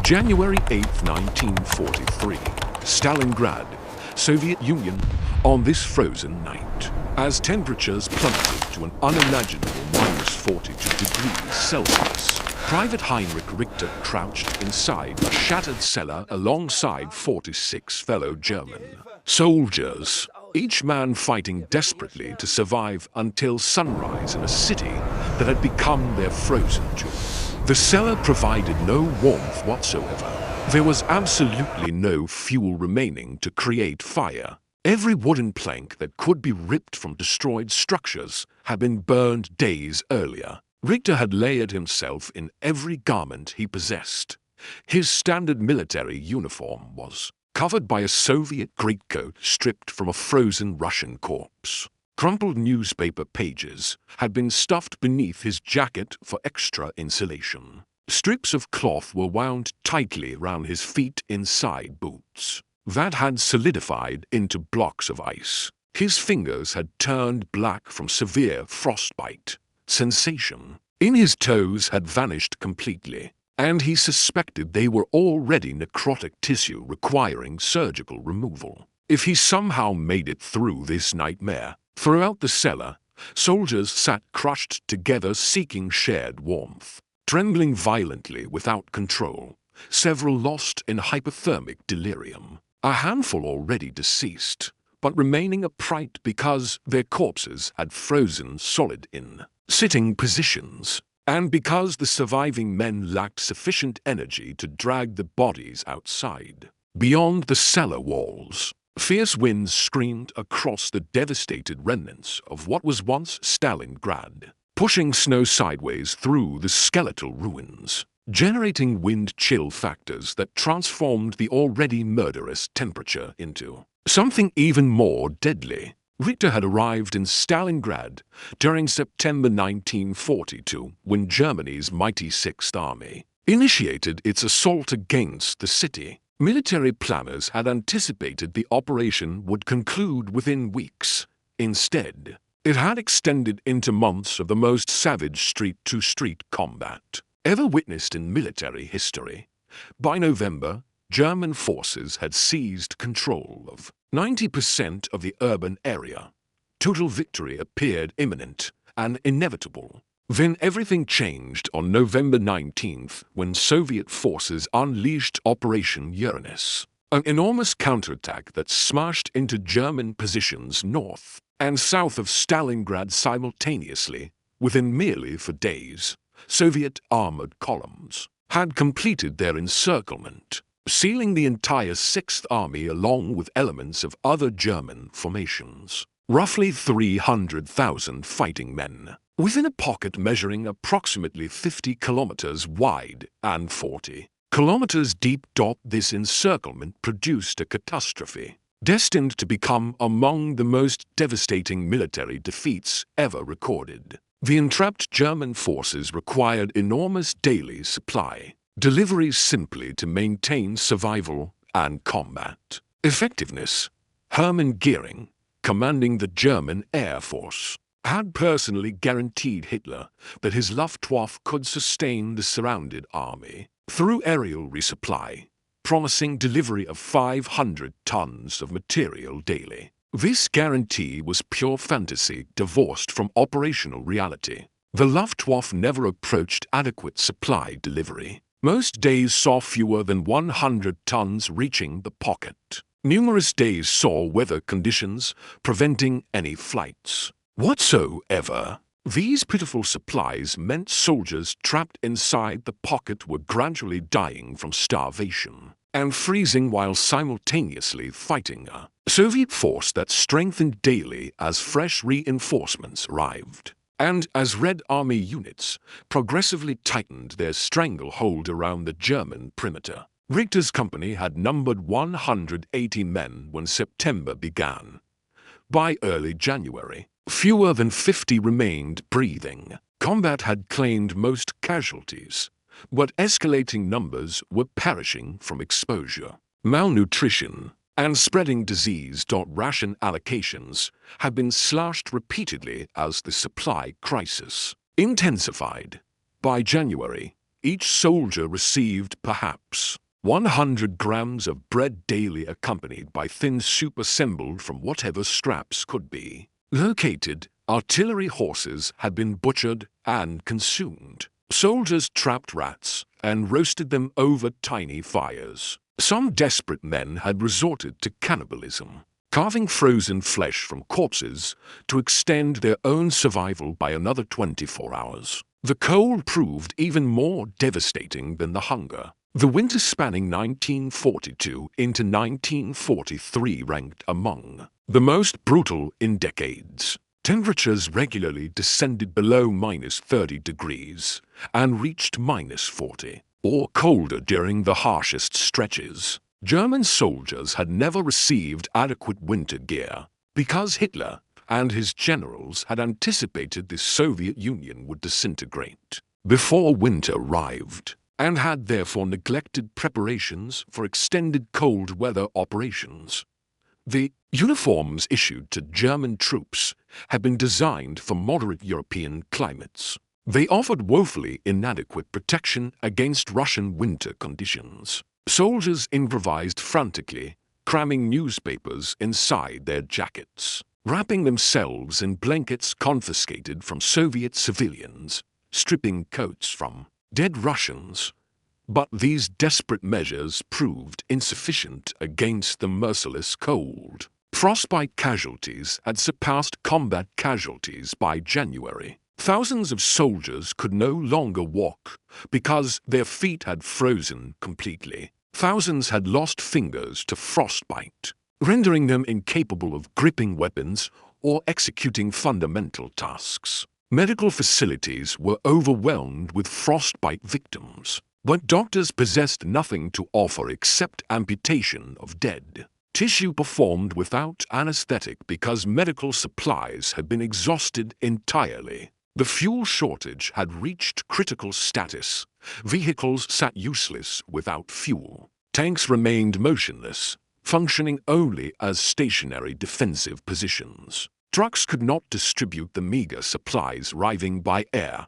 January 8, 1943, Stalingrad, Soviet Union, on this frozen night, as temperatures plummeted to an unimaginable -42 degrees Celsius. Private Heinrich Richter crouched inside a shattered cellar alongside 46 fellow German soldiers, each man fighting desperately to survive until sunrise in a city that had become their frozen tomb. The cellar provided no warmth whatsoever. There was absolutely no fuel remaining to create fire. Every wooden plank that could be ripped from destroyed structures had been burned days earlier. Richter had layered himself in every garment he possessed. His standard military uniform was covered by a Soviet greatcoat stripped from a frozen Russian corpse. Crumpled newspaper pages had been stuffed beneath his jacket for extra insulation. Strips of cloth were wound tightly round his feet inside boots that had solidified into blocks of ice. His fingers had turned black from severe frostbite sensation. In his toes had vanished completely, and he suspected they were already necrotic tissue requiring surgical removal. If he somehow made it through this nightmare, throughout the cellar, soldiers sat crushed together seeking shared warmth, trembling violently without control, several lost in hypothermic delirium, a handful already deceased, but remaining upright because their corpses had frozen solid in sitting positions, and because the surviving men lacked sufficient energy to drag the bodies outside. Beyond the cellar walls, fierce winds screamed across the devastated remnants of what was once Stalingrad, pushing snow sideways through the skeletal ruins, generating wind chill factors that transformed the already murderous temperature into something even more deadly. Richter had arrived in Stalingrad during September 1942 when Germany's mighty Sixth Army initiated its assault against the city. Military planners had anticipated the operation would conclude within weeks. Instead, it had extended into months of the most savage street-to-street combat ever witnessed in military history. By November, German forces had seized control of 90% of the urban area. Total victory appeared imminent and inevitable. Then everything changed on November 19th when Soviet forces unleashed Operation Uranus, an enormous counterattack that smashed into German positions north and south of Stalingrad simultaneously. Within merely 4 days, Soviet armored columns had completed their encirclement, sealing the entire Sixth Army along with elements of other German formations. Roughly 300,000 fighting men, within a pocket measuring approximately 50 kilometers wide and 40 kilometers deep. This encirclement produced a catastrophe, destined to become among the most devastating military defeats ever recorded. The entrapped German forces required enormous daily supply deliveries simply to maintain survival and combat effectiveness. Hermann Goering, commanding the German Air Force, had personally guaranteed Hitler that his Luftwaffe could sustain the surrounded army through aerial resupply, promising delivery of 500 tons of material daily. This guarantee was pure fantasy divorced from operational reality. The Luftwaffe never approached adequate supply delivery. Most days saw fewer than 100 tons reaching the pocket. Numerous days saw weather conditions preventing any flights whatsoever. These pitiful supplies meant soldiers trapped inside the pocket were gradually dying from starvation and freezing while simultaneously fighting a Soviet force that strengthened daily as fresh reinforcements arrived, and as Red Army units progressively tightened their stranglehold around the German perimeter. Richter's company had numbered 180 men when September began. By early January, fewer than 50 remained breathing. Combat had claimed most casualties, but escalating numbers were perishing from exposure, malnutrition, and spreading disease. Ration allocations had been slashed repeatedly as the supply crisis intensified. By January, Each soldier received perhaps 100 grams of bread daily, accompanied by thin soup assembled from whatever scraps could be located. Artillery horses had been butchered and consumed. Soldiers trapped rats and roasted them over tiny fires. Some desperate men had resorted to cannibalism, carving frozen flesh from corpses to extend their own survival by another 24 hours. The cold proved even more devastating than the hunger. The winter spanning 1942 into 1943 ranked among the most brutal in decades. Temperatures regularly descended below -30 degrees and reached -40 or colder during the harshest stretches. German soldiers had never received adequate winter gear because Hitler and his generals had anticipated the Soviet Union would disintegrate before winter arrived, and had therefore neglected preparations for extended cold weather operations. The uniforms issued to German troops had been designed for moderate European climates. They offered woefully inadequate protection against Russian winter conditions. Soldiers improvised frantically, cramming newspapers inside their jackets, wrapping themselves in blankets confiscated from Soviet civilians, stripping coats from dead Russians. But these desperate measures proved insufficient against the merciless cold. Frostbite casualties had surpassed combat casualties by January. Thousands of soldiers could no longer walk because their feet had frozen completely. Thousands had lost fingers to frostbite, rendering them incapable of gripping weapons or executing fundamental tasks. Medical facilities were overwhelmed with frostbite victims, but doctors possessed nothing to offer except amputation of dead tissue performed without anesthetic because medical supplies had been exhausted entirely. The fuel shortage had reached critical status. Vehicles sat useless without fuel. Tanks remained motionless, functioning only as stationary defensive positions. Trucks could not distribute the meager supplies arriving by air.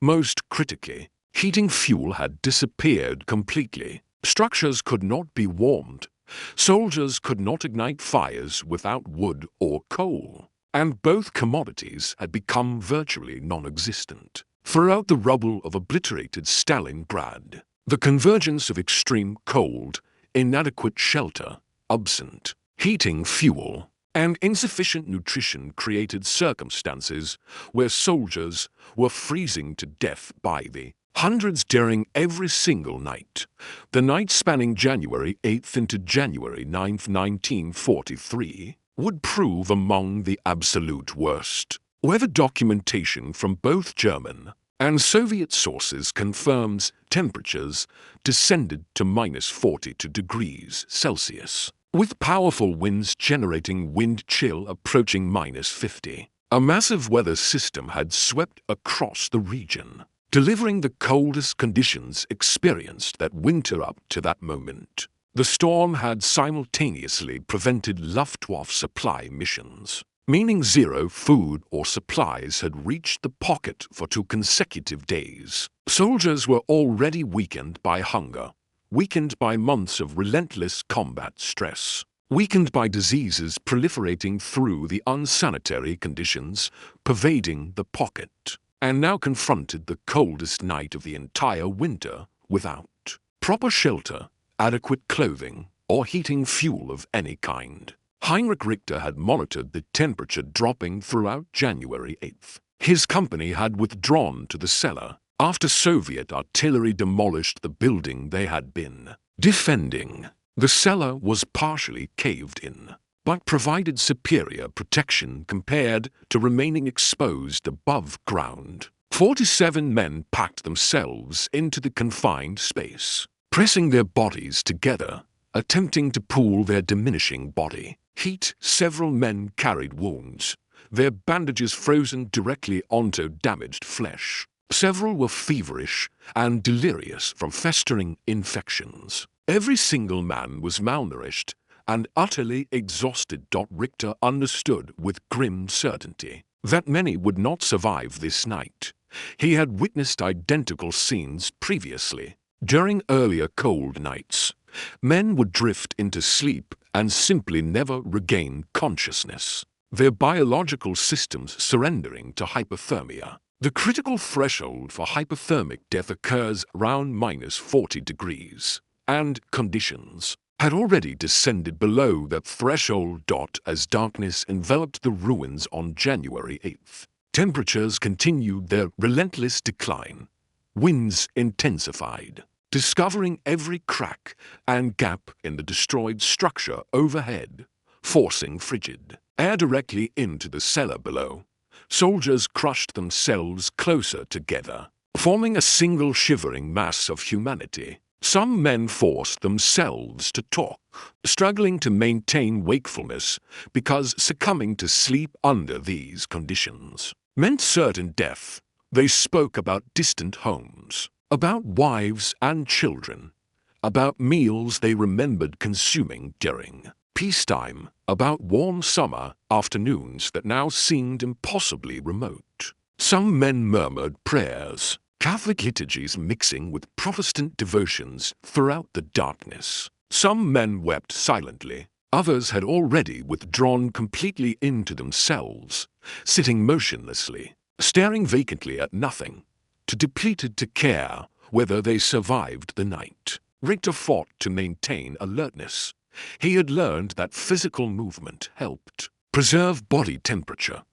Most critically, heating fuel had disappeared completely. Structures could not be warmed. Soldiers could not ignite fires without wood or coal, and both commodities had become virtually non-existent. Throughout the rubble of obliterated Stalingrad, the convergence of extreme cold, inadequate shelter, absent heating fuel, and insufficient nutrition created circumstances where soldiers were freezing to death by the hundreds during every single night. The night spanning January 8th into January 9th, 1943, would prove among the absolute worst. Weather documentation from both German and Soviet sources confirms temperatures descended to -42 degrees Celsius, with powerful winds generating wind chill approaching -50. A massive weather system had swept across the region, delivering the coldest conditions experienced that winter up to that moment. The storm had simultaneously prevented Luftwaffe supply missions, meaning zero food or supplies had reached the pocket for 2 consecutive days. Soldiers were already weakened by hunger, weakened by months of relentless combat stress, weakened by diseases proliferating through the unsanitary conditions pervading the pocket, and now confronted the coldest night of the entire winter without proper shelter, adequate clothing, or heating fuel of any kind. Heinrich Richter had monitored the temperature dropping throughout January 8th. His company had withdrawn to the cellar after Soviet artillery demolished the building they had been defending. The cellar was partially caved in, but provided superior protection compared to remaining exposed above ground. 47 men packed themselves into the confined space, pressing their bodies together, attempting to cool their diminishing body heat. Several men carried wounds, their bandages frozen directly onto damaged flesh. Several were feverish and delirious from festering infections. Every single man was malnourished and utterly exhausted. Richter understood with grim certainty that many would not survive this night. He had witnessed identical scenes previously. During earlier cold nights, men would drift into sleep and simply never regain consciousness, their biological systems surrendering to hypothermia. The critical threshold for hypothermic death occurs around -40 degrees, and conditions had already descended below that threshold. As darkness enveloped the ruins on January 8th. Temperatures continued their relentless decline. Winds intensified, discovering every crack and gap in the destroyed structure overhead, forcing frigid air directly into the cellar below. Soldiers crushed themselves closer together, forming a single shivering mass of humanity. Some men forced themselves to talk, struggling to maintain wakefulness because succumbing to sleep under these conditions meant certain death. They spoke about distant homes, about wives and children, about meals they remembered consuming during peacetime, about warm summer afternoons that now seemed impossibly remote. Some men murmured prayers, Catholic liturgies mixing with Protestant devotions throughout the darkness. Some men wept silently. Others had already withdrawn completely into themselves, sitting motionlessly, staring vacantly at nothing, too depleted to care whether they survived the night. Richter fought to maintain alertness. He had learned that physical movement helped preserve body temperature,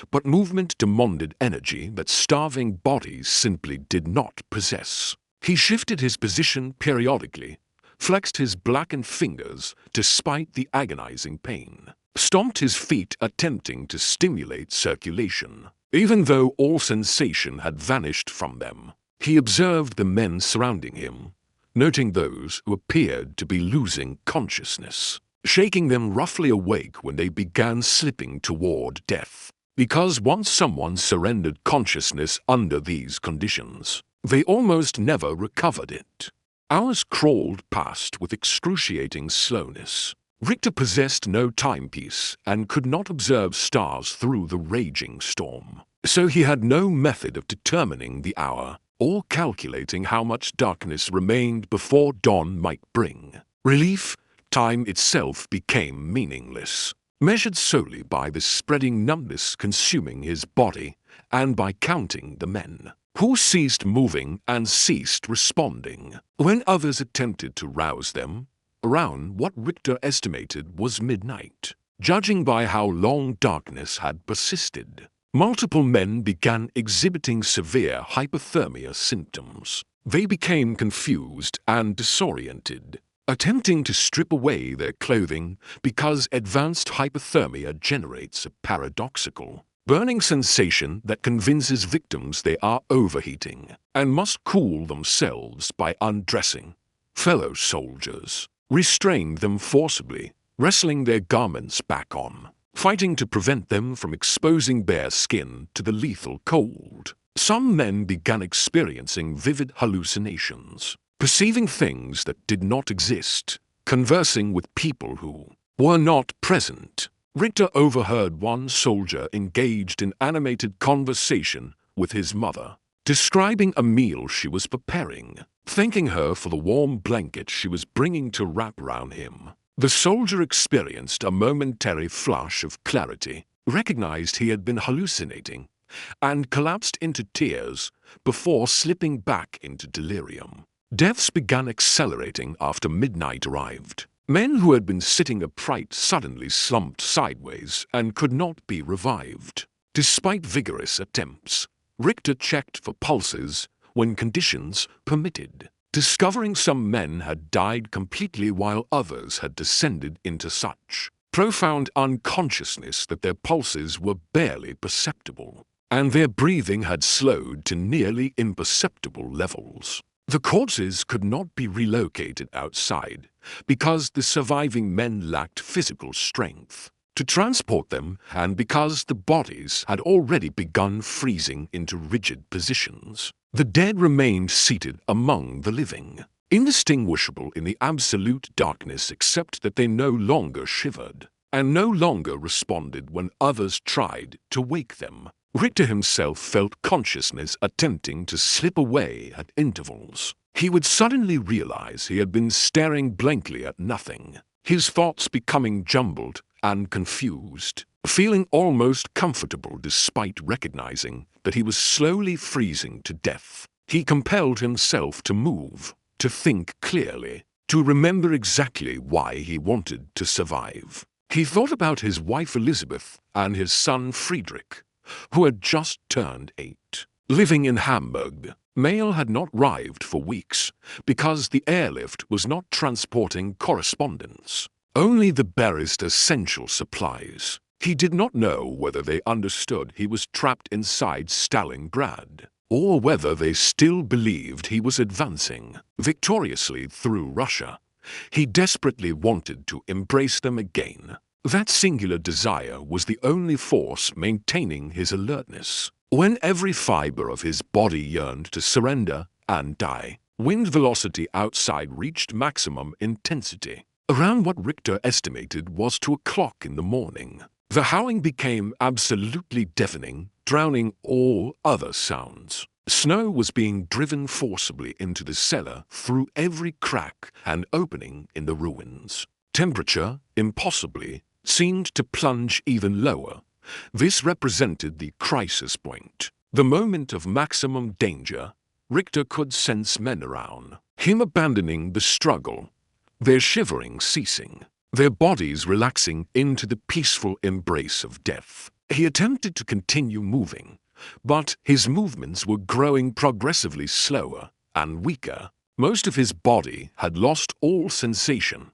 but movement demanded energy that starving bodies simply did not possess. He shifted his position periodically, flexed his blackened fingers despite the agonizing pain, stomped his feet attempting to stimulate circulation. Even though all sensation had vanished from them, he observed the men surrounding him, noting those who appeared to be losing consciousness, shaking them roughly awake when they began slipping toward death. Because once someone surrendered consciousness under these conditions, they almost never recovered it. Hours crawled past with excruciating slowness. Richter possessed no timepiece and could not observe stars through the raging storm, so he had no method of determining the hour or calculating how much darkness remained before dawn might bring relief. Time itself became meaningless, measured solely by the spreading numbness consuming his body and by counting the men who ceased moving and ceased responding. When others attempted to rouse them, around what Richter estimated was midnight, judging by how long darkness had persisted, multiple men began exhibiting severe hypothermia symptoms. They became confused and disoriented, attempting to strip away their clothing because advanced hypothermia generates a paradoxical, burning sensation that convinces victims they are overheating and must cool themselves by undressing. Fellow soldiers restrained them forcibly, wrestling their garments back on, fighting to prevent them from exposing bare skin to the lethal cold. Some men began experiencing vivid hallucinations, perceiving things that did not exist, conversing with people who were not present. Richter overheard one soldier engaged in animated conversation with his mother, describing a meal she was preparing, thanking her for the warm blanket she was bringing to wrap around him. The soldier experienced a momentary flash of clarity, recognized he had been hallucinating, and collapsed into tears before slipping back into delirium. Deaths began accelerating after midnight arrived. Men who had been sitting upright suddenly slumped sideways and could not be revived. Despite vigorous attempts, Richter checked for pulses when conditions permitted, discovering some men had died completely while others had descended into such profound unconsciousness that their pulses were barely perceptible, and their breathing had slowed to nearly imperceptible levels. The corpses could not be relocated outside because the surviving men lacked physical strength to transport them and because the bodies had already begun freezing into rigid positions. The dead remained seated among the living, indistinguishable in the absolute darkness except that they no longer shivered and no longer responded when others tried to wake them. Richter himself felt consciousness attempting to slip away at intervals. He would suddenly realize he had been staring blankly at nothing, his thoughts becoming jumbled and confused. Feeling almost comfortable despite recognizing that he was slowly freezing to death, he compelled himself to move, to think clearly, to remember exactly why he wanted to survive. He thought about his wife Elizabeth and his son Friedrich, who had just turned 8. Living in Hamburg, mail had not arrived for weeks because the airlift was not transporting correspondence, only the barest essential supplies. He did not know whether they understood he was trapped inside Stalingrad, or whether they still believed he was advancing victoriously through Russia. He desperately wanted to embrace them again. That singular desire was the only force maintaining his alertness. When every fiber of his body yearned to surrender and die, wind velocity outside reached maximum intensity, around what Richter estimated was 2 o'clock in the morning. The howling became absolutely deafening, drowning all other sounds. Snow was being driven forcibly into the cellar through every crack and opening in the ruins. Temperature, impossibly, seemed to plunge even lower. This represented the crisis point, the moment of maximum danger. Richter could sense men around him abandoning the struggle, their shivering ceasing, their bodies relaxing into the peaceful embrace of death. He attempted to continue moving, but his movements were growing progressively slower and weaker. Most of his body had lost all sensation.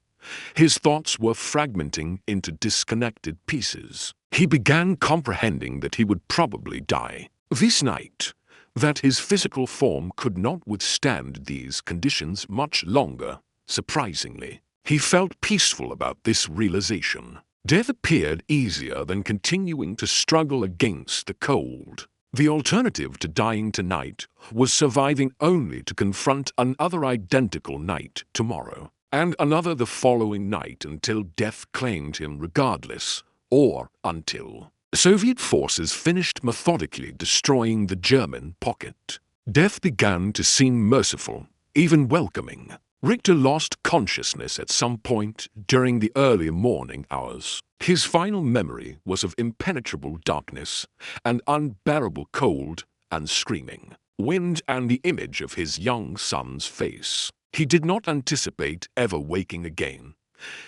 His thoughts were fragmenting into disconnected pieces. He began comprehending that he would probably die this night, that his physical form could not withstand these conditions much longer. Surprisingly, he felt peaceful about this realization. Death appeared easier than continuing to struggle against the cold. The alternative to dying tonight was surviving only to confront another identical night tomorrow, and another the following night until death claimed him regardless, or until Soviet forces finished methodically destroying the German pocket. Death began to seem merciful, even welcoming. Richter lost consciousness at some point during the early morning hours. His final memory was of impenetrable darkness and unbearable cold and screaming wind and the image of his young son's face. He did not anticipate ever waking again.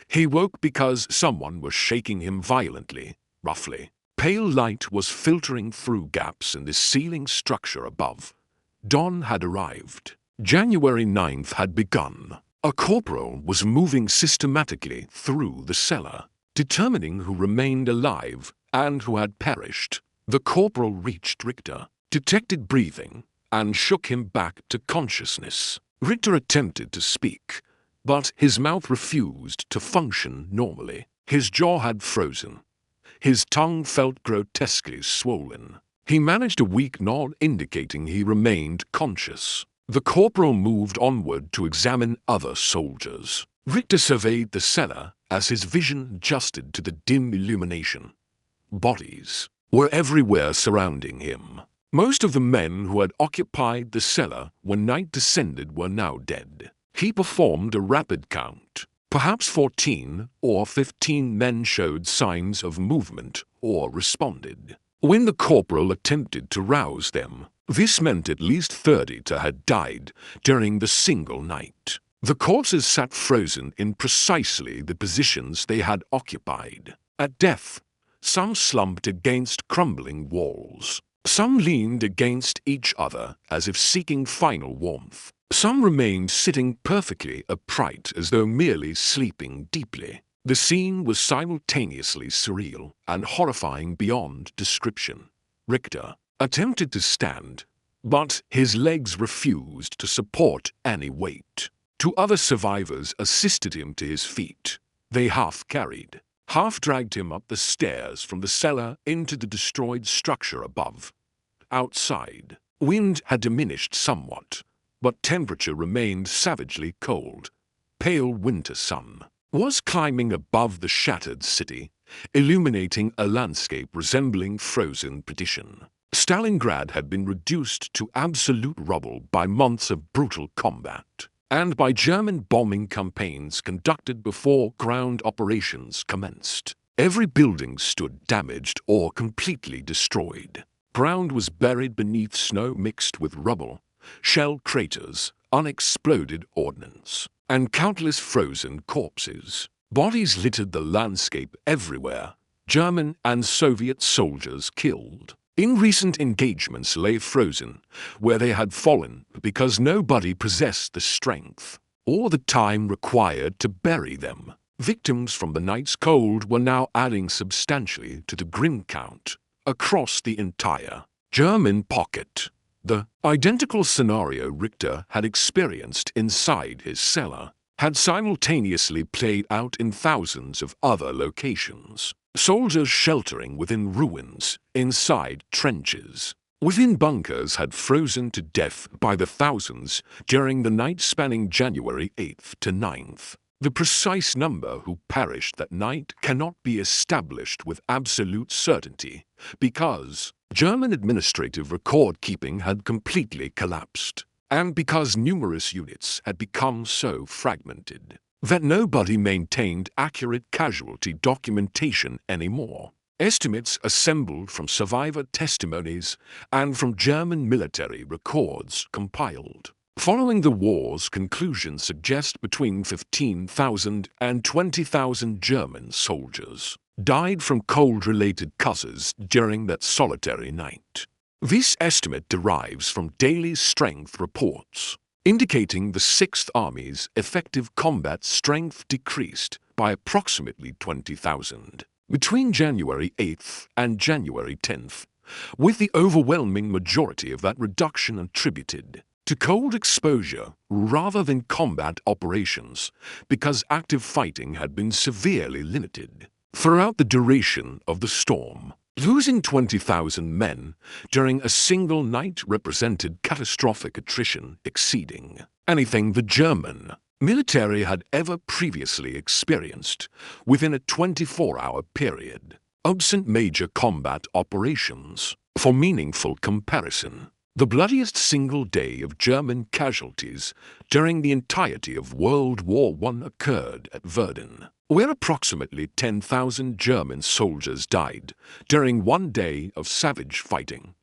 He woke because someone was shaking him violently, roughly. Pale light was filtering through gaps in the ceiling structure above. Dawn had arrived. January 9th had begun. A corporal was moving systematically through the cellar, determining who remained alive and who had perished. The corporal reached Richter, detected breathing, and shook him back to consciousness. Richter attempted to speak, but his mouth refused to function normally. His jaw had frozen. His tongue felt grotesquely swollen. He managed a weak nod indicating he remained conscious. The corporal moved onward to examine other soldiers. Richter surveyed the cellar as his vision adjusted to the dim illumination. Bodies were everywhere surrounding him. Most of the men who had occupied the cellar when night descended were now dead. He performed a rapid count. Perhaps 14 or 15 men showed signs of movement or responded. When the corporal attempted to rouse them, this meant at least 30 had died during the single night. The corpses sat frozen in precisely the positions they had occupied. At death, some slumped against crumbling walls. Some leaned against each other as if seeking final warmth. Some remained sitting perfectly upright as though merely sleeping deeply. The scene was simultaneously surreal and horrifying beyond description. Richter attempted to stand, but his legs refused to support any weight. 2 other survivors assisted him to his feet. They half-carried, half-dragged him up the stairs from the cellar into the destroyed structure above. Outside, wind had diminished somewhat, but temperature remained savagely cold. Pale winter sun was climbing above the shattered city, illuminating a landscape resembling frozen perdition. Stalingrad had been reduced to absolute rubble by months of brutal combat, and by German bombing campaigns conducted before ground operations commenced. Every building stood damaged or completely destroyed. Ground was buried beneath snow mixed with rubble, shell craters, unexploded ordnance, and countless frozen corpses. Bodies littered the landscape everywhere, German and Soviet soldiers killed. In recent engagements lay frozen, where they had fallen because nobody possessed the strength or the time required to bury them. Victims from the night's cold were now adding substantially to the grim count across the entire German pocket. The identical scenario Richter had experienced inside his cellar had simultaneously played out in thousands of other locations. Soldiers sheltering within ruins, inside trenches, within bunkers had frozen to death by the thousands during the night spanning January 8th to 9th. The precise number who perished that night cannot be established with absolute certainty because German administrative record-keeping had completely collapsed, and because numerous units had become so fragmented that nobody maintained accurate casualty documentation anymore. Estimates assembled from survivor testimonies and from German military records compiled following the war's conclusion suggest between 15,000 and 20,000 German soldiers died from cold-related causes during that solitary night. This estimate derives from daily strength reports, indicating the Sixth Army's effective combat strength decreased by approximately 20,000 between January 8th and January 10th, with the overwhelming majority of that reduction attributed to cold exposure rather than combat operations, because active fighting had been severely limited throughout the duration of the storm. Losing 20,000 men during a single night represented catastrophic attrition exceeding anything the German military had ever previously experienced within a 24-hour period, absent major combat operations. For meaningful comparison, the bloodiest single day of German casualties during the entirety of World War I occurred at Verdun, where approximately 10,000 German soldiers died during one day of savage fighting.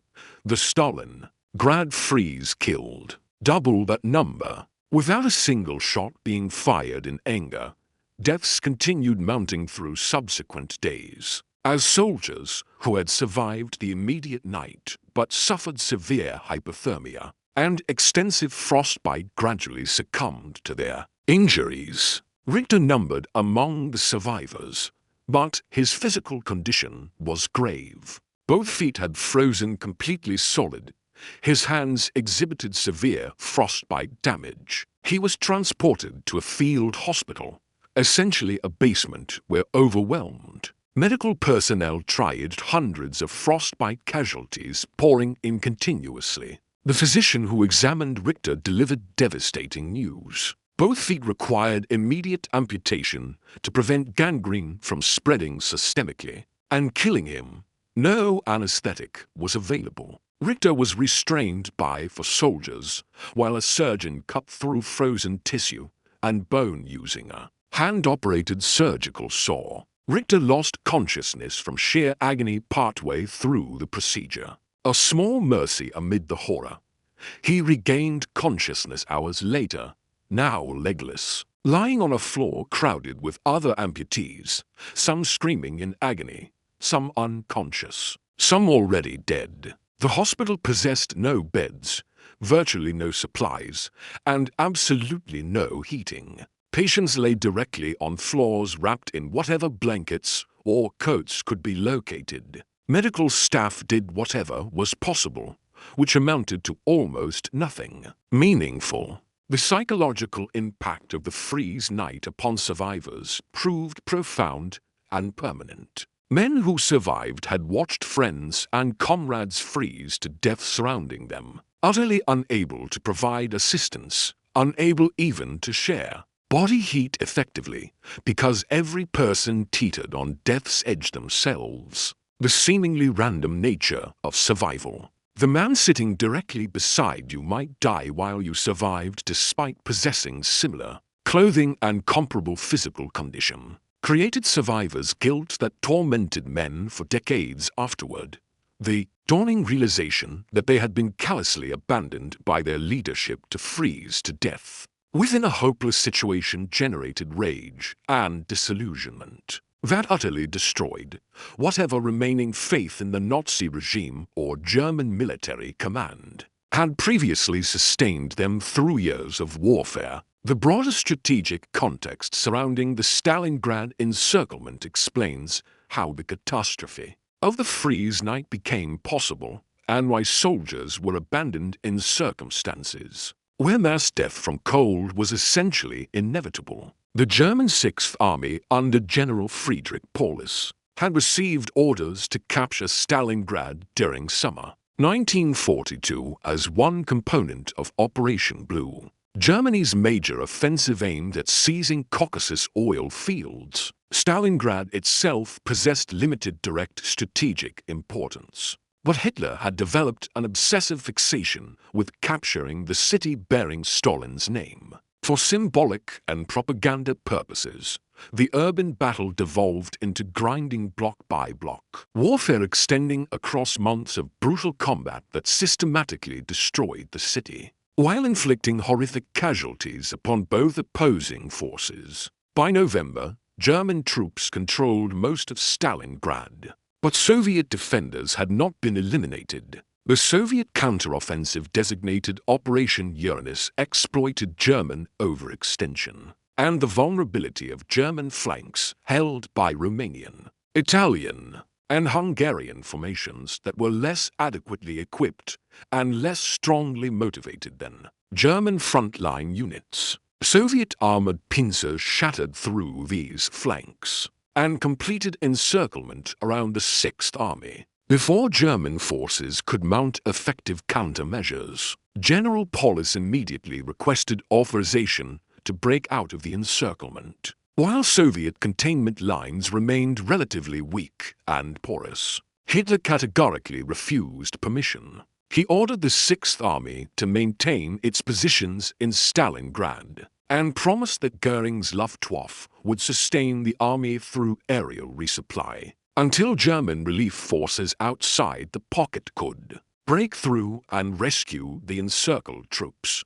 The Stalingrad Freeze killed double that number. Without a single shot being fired in anger, deaths continued mounting through subsequent days, as soldiers who had survived the immediate night but suffered severe hypothermia and extensive frostbite gradually succumbed to their injuries. Richter numbered among the survivors, but his physical condition was grave. Both feet had frozen completely solid. His hands exhibited severe frostbite damage. He was transported to a field hospital, essentially a basement where overwhelmed medical personnel triaged hundreds of frostbite casualties pouring in continuously. The physician who examined Richter delivered devastating news. Both feet required immediate amputation to prevent gangrene from spreading systemically and killing him. No anesthetic was available. Richter was restrained by 4 soldiers, while a surgeon cut through frozen tissue and bone using a hand-operated surgical saw. Richter lost consciousness from sheer agony partway through the procedure. A small mercy amid the horror. He regained consciousness hours later, now legless, lying on a floor crowded with other amputees, some screaming in agony, some unconscious, some already dead. The hospital possessed no beds, virtually no supplies, and absolutely no heating. Patients lay directly on floors wrapped in whatever blankets or coats could be located. Medical staff did whatever was possible, which amounted to almost nothing meaningful. The psychological impact of the freeze night upon survivors proved profound and permanent. Men who survived had watched friends and comrades freeze to death surrounding them, utterly unable to provide assistance, unable even to share body heat effectively, because every person teetered on death's edge themselves. the seemingly random nature of survival. The man sitting directly beside you might die while you survived despite possessing similar clothing and comparable physical condition, created survivors' guilt that tormented men for decades afterward. The dawning realization that they had been callously abandoned by their leadership to freeze to death within a hopeless situation generated rage and disillusionment that utterly destroyed whatever remaining faith in the Nazi regime or German military command had previously sustained them through years of warfare. The broader strategic context surrounding the Stalingrad encirclement explains how the catastrophe of the Freeze Night became possible and why soldiers were abandoned in circumstances where mass death from cold was essentially inevitable. The German Sixth Army under General Friedrich Paulus had received orders to capture Stalingrad during summer 1942 as one component of Operation Blue, Germany's major offensive aimed at seizing Caucasus oil fields. Stalingrad itself possessed limited direct strategic importance, but Hitler had developed an obsessive fixation with capturing the city bearing Stalin's name. For symbolic and propaganda purposes, the urban battle devolved into grinding block by block warfare extending across months of brutal combat that systematically destroyed the city, while inflicting horrific casualties upon both opposing forces. By November, German troops controlled most of Stalingrad, but Soviet defenders had not been eliminated. The Soviet counteroffensive designated Operation Uranus exploited German overextension and the vulnerability of German flanks held by Romanian, Italian, and Hungarian formations that were less adequately equipped and less strongly motivated than German frontline units. Soviet armored pincers shattered through these flanks and completed encirclement around the Sixth Army. Before German forces could mount effective countermeasures, General Paulus immediately requested authorization to break out of the encirclement. While Soviet containment lines remained relatively weak and porous, Hitler categorically refused permission. He ordered the Sixth Army to maintain its positions in Stalingrad and promised that Goering's Luftwaffe would sustain the army through aerial resupply until German relief forces outside the pocket could break through and rescue the encircled troops.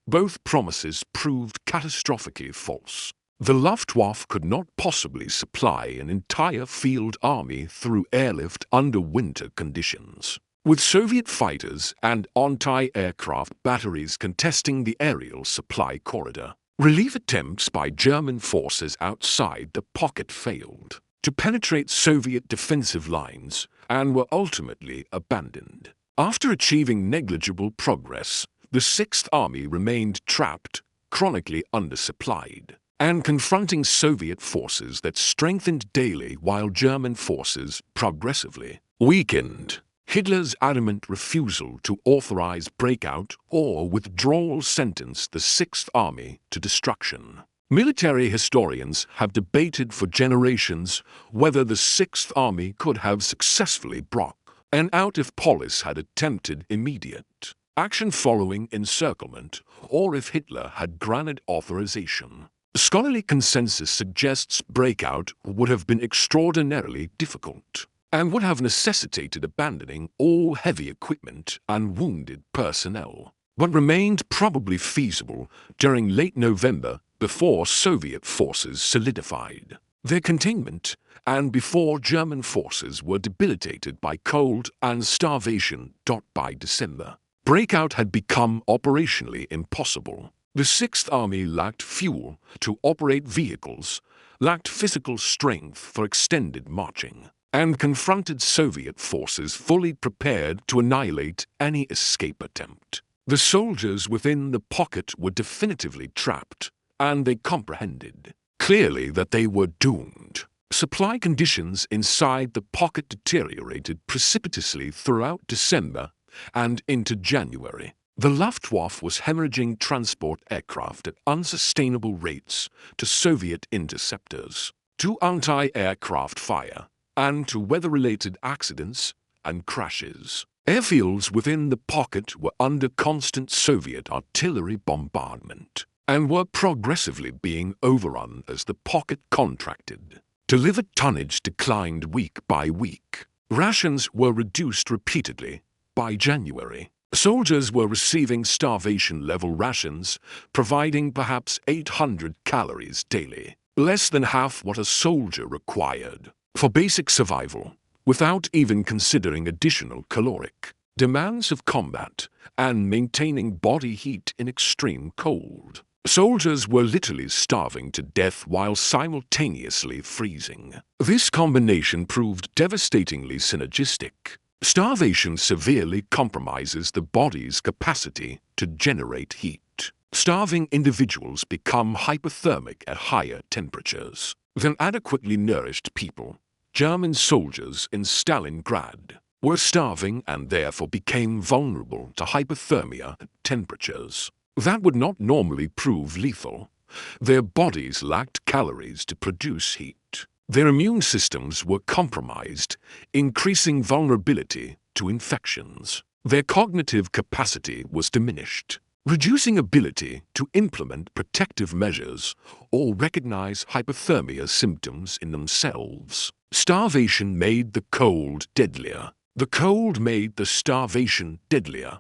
Both promises proved catastrophically false. The Luftwaffe could not possibly supply an entire field army through airlift under winter conditions, with Soviet fighters and anti-aircraft batteries contesting the aerial supply corridor. Relief attempts by German forces outside the pocket failed to penetrate Soviet defensive lines and were ultimately abandoned. After achieving negligible progress, the Sixth Army remained trapped, chronically undersupplied, and confronting Soviet forces that strengthened daily while German forces progressively weakened. Hitler's adamant refusal to authorize breakout or withdrawal sentenced the Sixth Army to destruction. Military historians have debated for generations whether the Sixth Army could have successfully broken out if Paulus had attempted immediate action following encirclement, or if Hitler had granted authorization. Scholarly consensus suggests breakout would have been extraordinarily difficult and would have necessitated abandoning all heavy equipment and wounded personnel, but remained probably feasible during late November before Soviet forces solidified their containment and before German forces were debilitated by cold and starvation. By December, breakout had become operationally impossible. The Sixth Army lacked fuel to operate vehicles, lacked physical strength for extended marching, and confronted Soviet forces fully prepared to annihilate any escape attempt. The soldiers within the pocket were definitively trapped, and they comprehended clearly that they were doomed. Supply conditions inside the pocket deteriorated precipitously throughout December and into January. The Luftwaffe was hemorrhaging transport aircraft at unsustainable rates to Soviet interceptors, to anti-aircraft fire, and to weather-related accidents and crashes. Airfields within the pocket were under constant Soviet artillery bombardment and were progressively being overrun as the pocket contracted. Delivered tonnage declined week by week. Rations were reduced repeatedly. By January, soldiers were receiving starvation-level rations, providing perhaps 800 calories daily, less than half what a soldier required for basic survival, without even considering additional caloric demands of combat and maintaining body heat in extreme cold. Soldiers were literally starving to death while simultaneously freezing. This combination proved devastatingly synergistic. Starvation severely compromises the body's capacity to generate heat. Starving individuals become hypothermic at higher temperatures than adequately nourished people. German soldiers in Stalingrad were starving and therefore became vulnerable to hypothermia at temperatures that would not normally prove lethal. Their bodies lacked calories to produce heat. Their immune systems were compromised, increasing vulnerability to infections. Their cognitive capacity was diminished, reducing ability to implement protective measures or recognize hypothermia symptoms in themselves. Starvation made the cold deadlier. The cold made the starvation deadlier.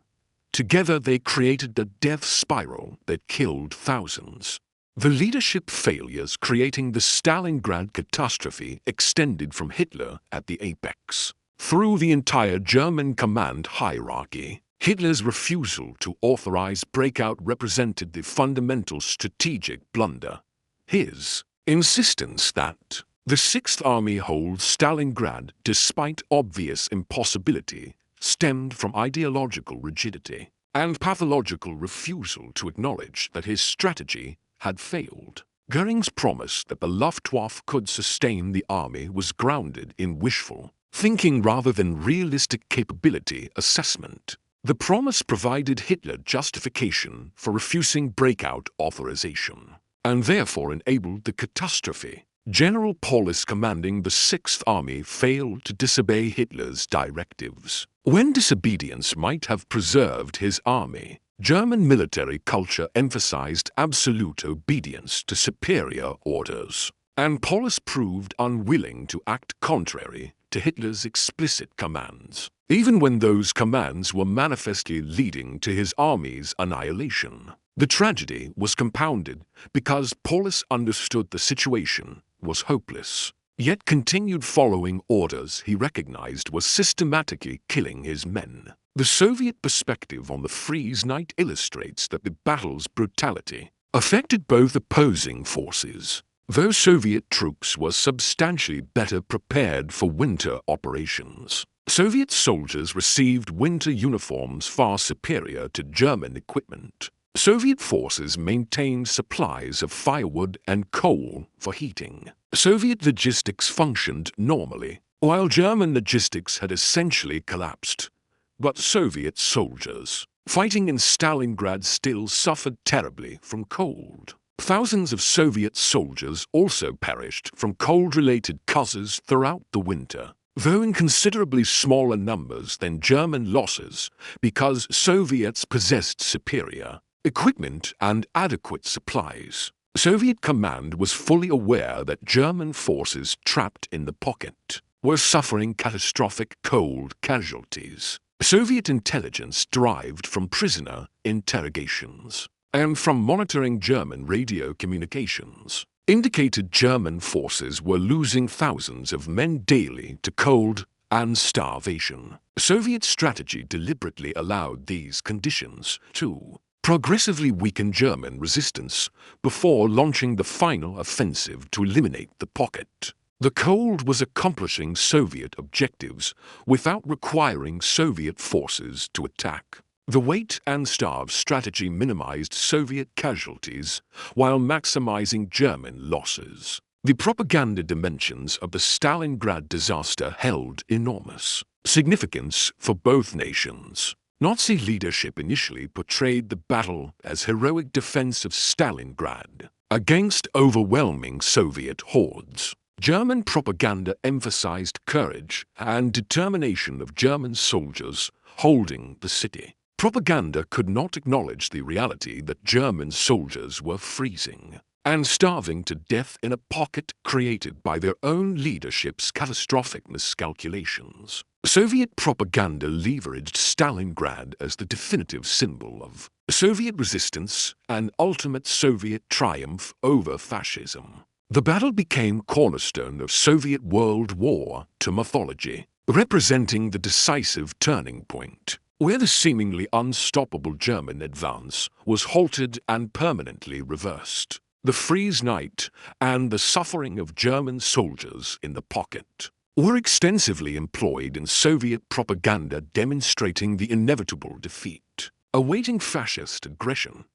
Together they created a death spiral that killed thousands. The leadership failures creating the Stalingrad catastrophe extended from Hitler at the apex through the entire German command hierarchy. Hitler's refusal to authorize breakout represented the fundamental strategic blunder. His insistence that the Sixth Army hold Stalingrad despite obvious impossibility stemmed from ideological rigidity and pathological refusal to acknowledge that his strategy had failed. Goering's promise that the Luftwaffe could sustain the army was grounded in wishful thinking rather than realistic capability assessment. The promise provided Hitler justification for refusing breakout authorization, and therefore enabled the catastrophe. General Paulus commanding the Sixth Army failed to disobey Hitler's directives, when disobedience might have preserved his army. German military culture emphasized absolute obedience to superior orders, and Paulus proved unwilling to act contrary to Hitler's explicit commands, even when those commands were manifestly leading to his army's annihilation. The tragedy was compounded because Paulus understood the situation was hopeless, yet continued following orders he recognized were systematically killing his men. The Soviet perspective on the Freeze Night illustrates that the battle's brutality affected both opposing forces. Though Soviet troops were substantially better prepared for winter operations, Soviet soldiers received winter uniforms far superior to German equipment. Soviet forces maintained supplies of firewood and coal for heating. Soviet logistics functioned normally, while German logistics had essentially collapsed. But Soviet soldiers fighting in Stalingrad still suffered terribly from cold. Thousands of Soviet soldiers also perished from cold-related causes throughout the winter, though in considerably smaller numbers than German losses, because Soviets possessed superior equipment and adequate supplies. Soviet command was fully aware that German forces trapped in the pocket were suffering catastrophic cold casualties. Soviet intelligence derived from prisoner interrogations and from monitoring German radio communications indicated German forces were losing thousands of men daily to cold and starvation. Soviet strategy deliberately allowed these conditions to progressively weaken German resistance before launching the final offensive to eliminate the pocket. The cold was accomplishing Soviet objectives without requiring Soviet forces to attack. The wait and starve strategy minimized Soviet casualties while maximizing German losses. The propaganda dimensions of the Stalingrad disaster held enormous significance for both nations. Nazi leadership initially portrayed the battle as heroic defense of Stalingrad against overwhelming Soviet hordes. German propaganda emphasized courage and determination of German soldiers holding the city. Propaganda could not acknowledge the reality that German soldiers were freezing and starving to death in a pocket created by their own leadership's catastrophic miscalculations. Soviet propaganda leveraged Stalingrad as the definitive symbol of Soviet resistance and ultimate Soviet triumph over fascism. The battle became cornerstone of Soviet World War II mythology, representing the decisive turning point, where the seemingly unstoppable German advance was halted and permanently reversed. The Freeze Night and the suffering of German soldiers in the pocket were extensively employed in Soviet propaganda, demonstrating the inevitable defeat awaiting fascist aggression.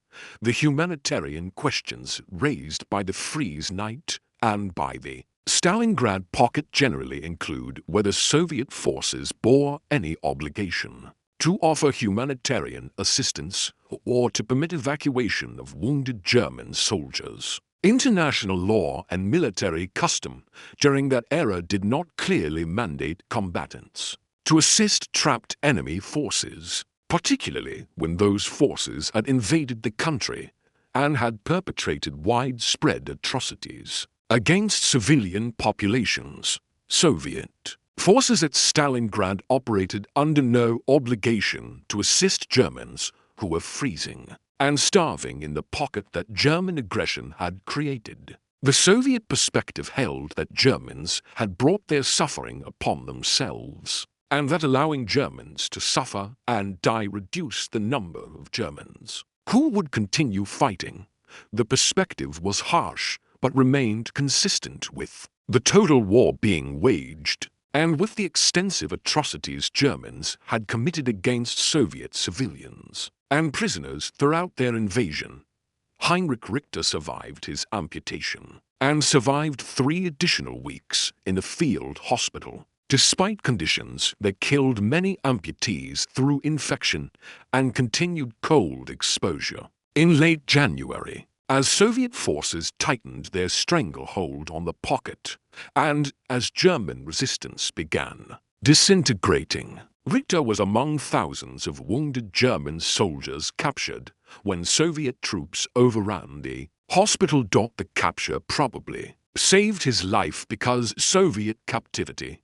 The humanitarian questions raised by the Freeze Night and by the Stalingrad pocket generally include whether Soviet forces bore any obligation to offer humanitarian assistance or to permit evacuation of wounded German soldiers. International law and military custom during that era did not clearly mandate combatants to assist trapped enemy forces, particularly when those forces had invaded the country and had perpetrated widespread atrocities against civilian populations. Soviet forces at Stalingrad operated under no obligation to assist Germans who were freezing and starving in the pocket that German aggression had created. The Soviet perspective held that Germans had brought their suffering upon themselves, and that allowing Germans to suffer and die reduced the number of Germans who would continue fighting. The perspective was harsh, but remained consistent with the total war being waged, and with the extensive atrocities Germans had committed against Soviet civilians and prisoners throughout their invasion. Heinrich Richter survived his amputation and survived 3 additional weeks in a field hospital, despite conditions that killed many amputees through infection and continued cold exposure. In late January, as Soviet forces tightened their stranglehold on the pocket, and as German resistance began disintegrating, Richter was among thousands of wounded German soldiers captured when Soviet troops overran the hospital. The capture probably saved his life because Soviet captivity,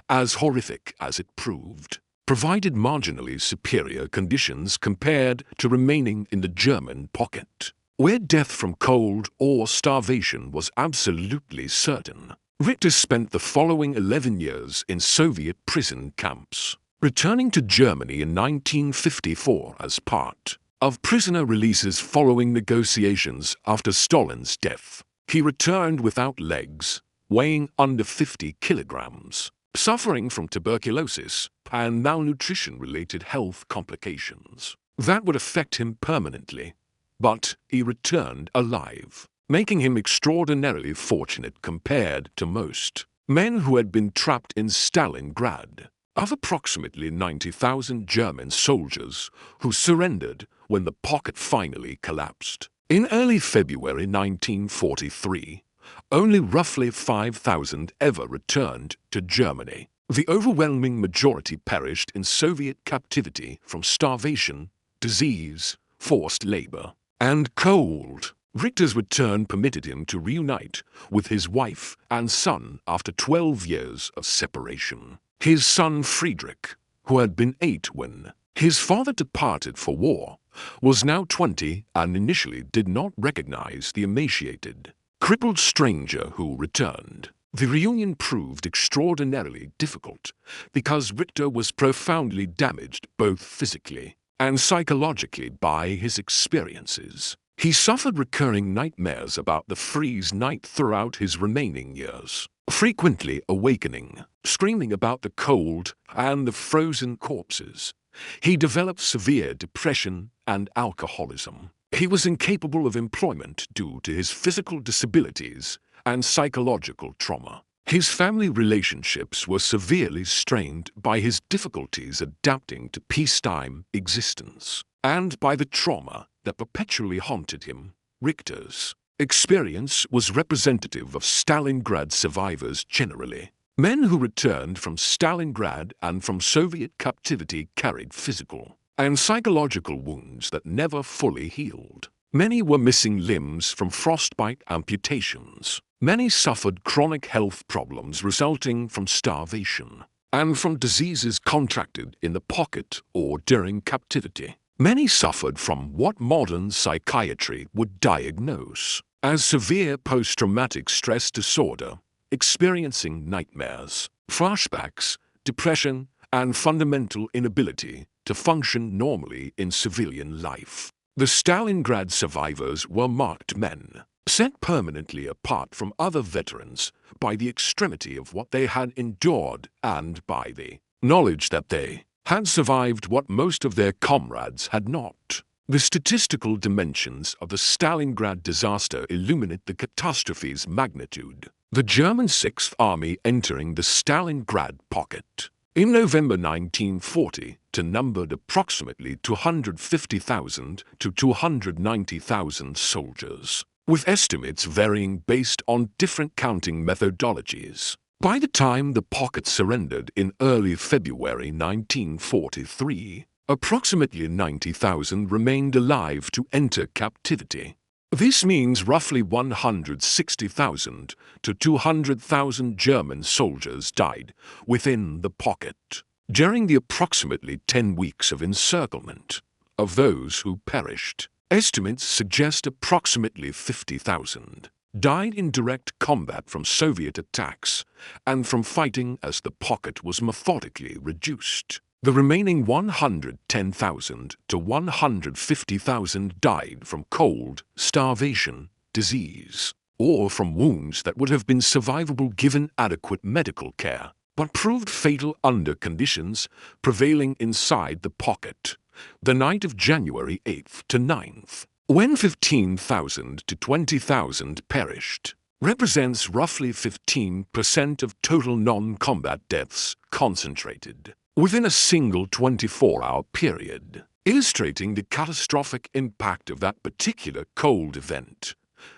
as horrific as it proved, provided marginally superior conditions compared to remaining in the German pocket, where death from cold or starvation was absolutely certain. Richter spent the following 11 years in Soviet prison camps, returning to Germany in 1954 as part of prisoner releases following negotiations after Stalin's death. He returned without legs, weighing under 50 kilograms, suffering from tuberculosis and malnutrition-related health complications that would affect him permanently. But he returned alive, making him extraordinarily fortunate compared to most men who had been trapped in Stalingrad. Of approximately 90,000 German soldiers who surrendered when the pocket finally collapsed in early February 1943, only roughly 5,000 ever returned to Germany. The overwhelming majority perished in Soviet captivity from starvation, disease, forced labor, and cold. Richter's return permitted him to reunite with his wife and son after 12 years of separation. His son Friedrich, who had been 8 when his father departed for war, was now 20 and initially did not recognize the emaciated, crippled stranger who returned. The reunion proved extraordinarily difficult because Richter was profoundly damaged both physically and psychologically by his experiences. He suffered recurring nightmares about the Freeze Night throughout his remaining years, frequently awakening, screaming about the cold and the frozen corpses. He developed severe depression and alcoholism. He was incapable of employment due to his physical disabilities and psychological trauma. His family relationships were severely strained by his difficulties adapting to peacetime existence and by the trauma that perpetually haunted him. Richter's experience was representative of Stalingrad survivors generally. Men who returned from Stalingrad and from Soviet captivity carried physical and psychological wounds that never fully healed. Many were missing limbs from frostbite amputations. Many suffered chronic health problems resulting from starvation and from diseases contracted in the pocket or during captivity. Many suffered from what modern psychiatry would diagnose as severe post-traumatic stress disorder, experiencing nightmares, flashbacks, depression, and fundamental inability to function normally in civilian life. The Stalingrad survivors were marked men, set permanently apart from other veterans by the extremity of what they had endured and by the knowledge that they had survived what most of their comrades had not. The statistical dimensions of the Stalingrad disaster illuminate the catastrophe's magnitude. The German Sixth Army entering the Stalingrad pocket in November 1940 numbered approximately 250,000 to 290,000 soldiers, with estimates varying based on different counting methodologies. By the time the pocket surrendered in early February 1943, approximately 90,000 remained alive to enter captivity. This means roughly 160,000 to 200,000 German soldiers died within the pocket during the approximately 10 weeks of encirclement. Of those who perished, estimates suggest approximately 50,000 died in direct combat from Soviet attacks and from fighting as the pocket was methodically reduced. The remaining 110,000 to 150,000 died from cold, starvation, disease, or from wounds that would have been survivable given adequate medical care, but proved fatal under conditions prevailing inside the pocket the night of January 8th to 9th, when 15,000 to 20,000 perished, represents roughly 15% of total non-combat deaths concentrated within a single 24-hour period, illustrating the catastrophic impact of that particular cold event.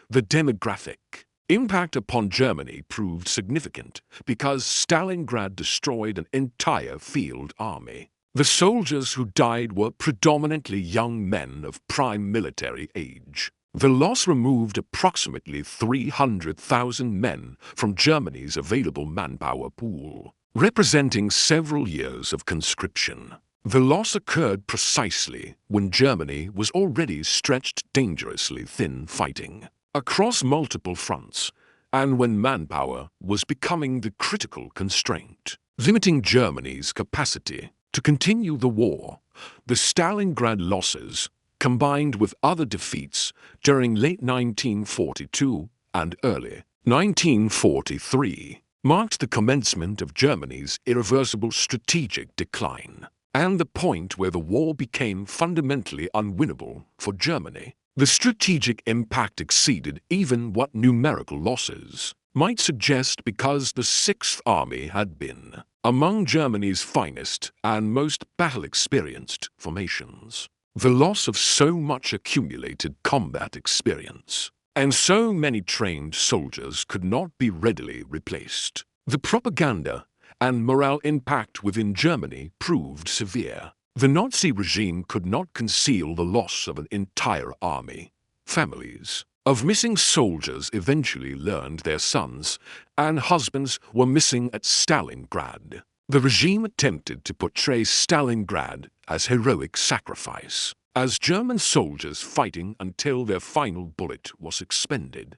The demographic impact upon Germany proved significant because Stalingrad destroyed an entire field army. The soldiers who died were predominantly young men of prime military age. The loss removed approximately 300,000 men from Germany's available manpower pool, representing several years of conscription. The loss occurred precisely when Germany was already stretched dangerously thin fighting across multiple fronts, and when manpower was becoming the critical constraint, limiting Germany's capacity to continue the war. The Stalingrad losses, combined with other defeats during late 1942 and early 1943, marked the commencement of Germany's irreversible strategic decline, and the point where the war became fundamentally unwinnable for Germany. The strategic impact exceeded even what numerical losses might suggest because the Sixth Army had been among Germany's finest and most battle-experienced formations. The loss of so much accumulated combat experience and so many trained soldiers could not be readily replaced. The propaganda and morale impact within Germany proved severe. The Nazi regime could not conceal the loss of an entire army. Families of missing soldiers eventually learned their sons and husbands were missing at Stalingrad. The regime attempted to portray Stalingrad as heroic sacrifice, as German soldiers fighting until their final bullet was expended.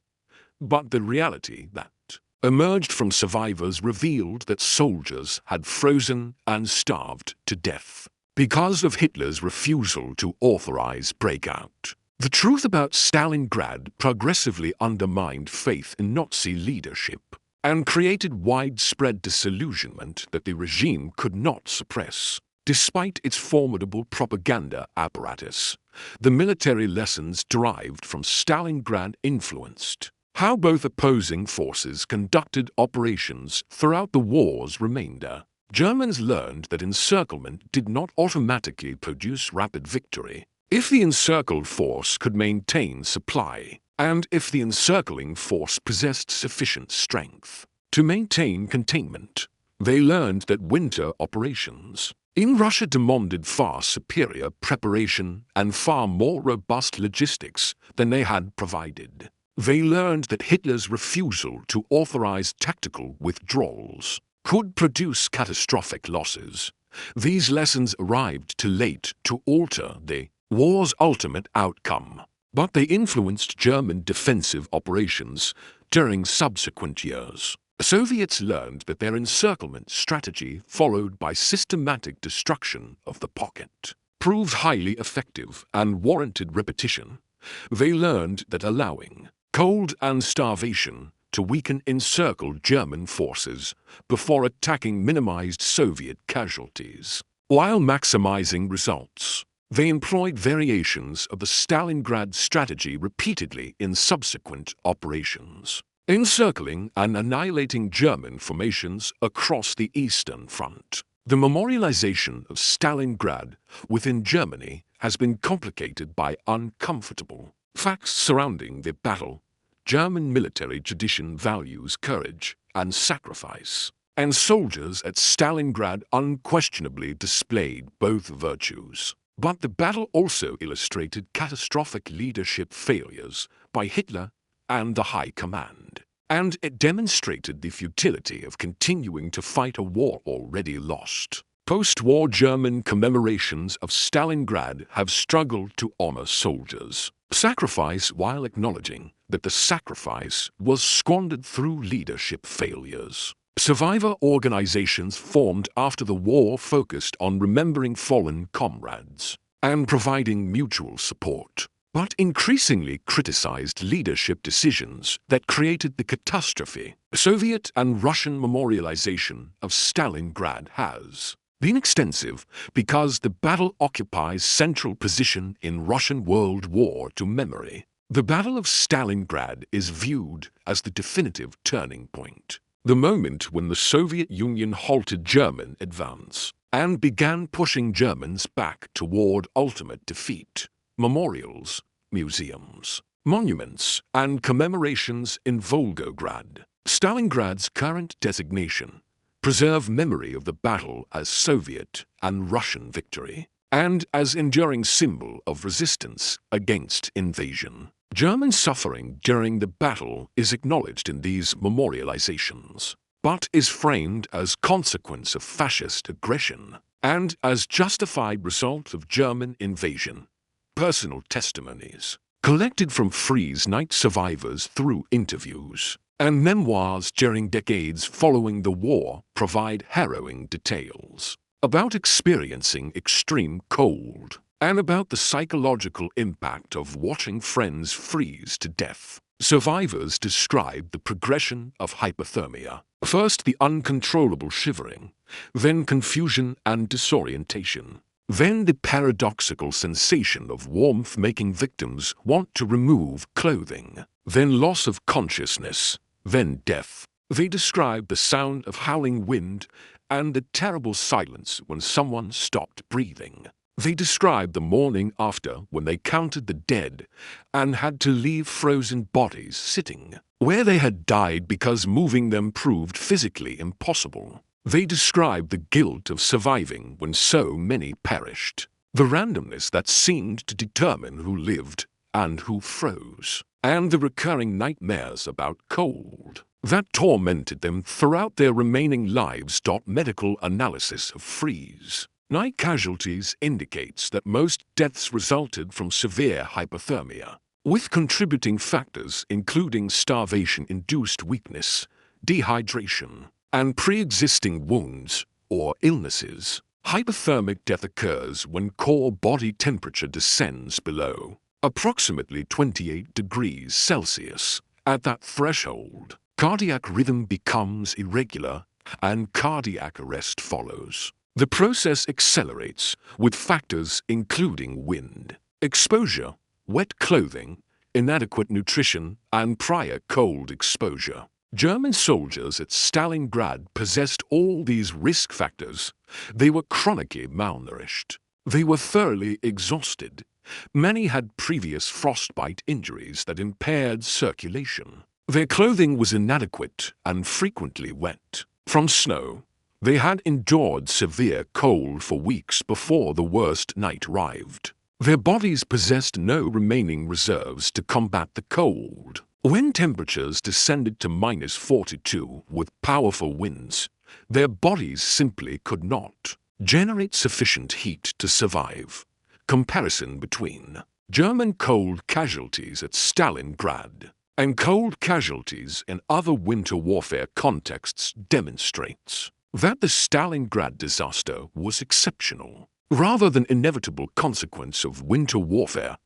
But the reality that emerged from survivors revealed that soldiers had frozen and starved to death because of Hitler's refusal to authorize breakout. The truth about Stalingrad progressively undermined faith in Nazi leadership and created widespread disillusionment that the regime could not suppress. Despite its formidable propaganda apparatus, the military lessons derived from Stalingrad influenced how both opposing forces conducted operations throughout the war's remainder. Germans learned that encirclement did not automatically produce rapid victory. If the encircled force could maintain supply and if the encircling force possessed sufficient strength to maintain containment. They learned that winter operations in Russia demanded far superior preparation and far more robust logistics than they had provided. They learned that Hitler's refusal to authorize tactical withdrawals could produce catastrophic losses. These lessons arrived too late to alter the war's ultimate outcome, but they influenced German defensive operations during subsequent years. Soviets learned that their encirclement strategy, followed by systematic destruction of the pocket, proved highly effective and warranted repetition. They learned that allowing cold and starvation to weaken encircled German forces before attacking minimized Soviet casualties, while maximizing results. They employed variations of the Stalingrad strategy repeatedly in subsequent operations, encircling and annihilating German formations across the Eastern Front. The memorialization of Stalingrad within Germany has been complicated by uncomfortable facts surrounding the battle. German military tradition values courage and sacrifice, and soldiers at Stalingrad unquestionably displayed both virtues. But the battle also illustrated catastrophic leadership failures by Hitler and the High Command, and it demonstrated the futility of continuing to fight a war already lost. Post-war German commemorations of Stalingrad have struggled to honor soldiers' sacrifice while acknowledging that the sacrifice was squandered through leadership failures. Survivor organizations formed after the war focused on remembering fallen comrades and providing mutual support, but increasingly criticized leadership decisions that created the catastrophe. Soviet and Russian memorialization of Stalingrad has been extensive because the battle occupies central position in Russian World War II memory. The Battle of Stalingrad is viewed as the definitive turning point, the moment when the Soviet Union halted German advance and began pushing Germans back toward ultimate defeat. Memorials, museums, monuments, and commemorations in Volgograd, Stalingrad's current designation, preserve memory of the battle as Soviet and Russian victory, and as enduring symbol of resistance against invasion. German suffering during the battle is acknowledged in these memorializations, but is framed as consequence of fascist aggression and as justified result of German invasion. Personal testimonies, collected from Freeze Night survivors through interviews and memoirs during decades following the war, provide harrowing details about experiencing extreme cold and about the psychological impact of watching friends freeze to death. Survivors describe the progression of hypothermia. First the uncontrollable shivering, then confusion and disorientation, then the paradoxical sensation of warmth making victims want to remove clothing, then loss of consciousness, then death. They describe the sound of howling wind and the terrible silence when someone stopped breathing. They describe the morning after when they counted the dead and had to leave frozen bodies sitting where they had died because moving them proved physically impossible. They describe the guilt of surviving when so many perished, the randomness that seemed to determine who lived and who froze, and the recurring nightmares about cold that tormented them throughout their remaining lives. Medical analysis of Freeze Night casualties indicates that most deaths resulted from severe hypothermia, with contributing factors including starvation-induced weakness, dehydration, and pre-existing wounds or illnesses. Hypothermic death occurs when core body temperature descends below approximately 28 degrees Celsius. At that threshold, cardiac rhythm becomes irregular and cardiac arrest follows. The process accelerates with factors including wind, exposure, wet clothing, inadequate nutrition, and prior cold exposure. German soldiers at Stalingrad possessed all these risk factors. They were chronically malnourished. They were thoroughly exhausted Many had previous frostbite injuries that impaired circulation. Their clothing was inadequate and frequently wet from snow. They had endured severe cold for weeks before the worst night arrived. Their bodies possessed no remaining reserves to combat the cold. When temperatures descended to -42 with powerful winds, their bodies simply could not generate sufficient heat to survive. Comparison between German cold casualties at Stalingrad and cold casualties in other winter warfare contexts demonstrates that the Stalingrad disaster was exceptional, rather than inevitable consequence of winter warfare.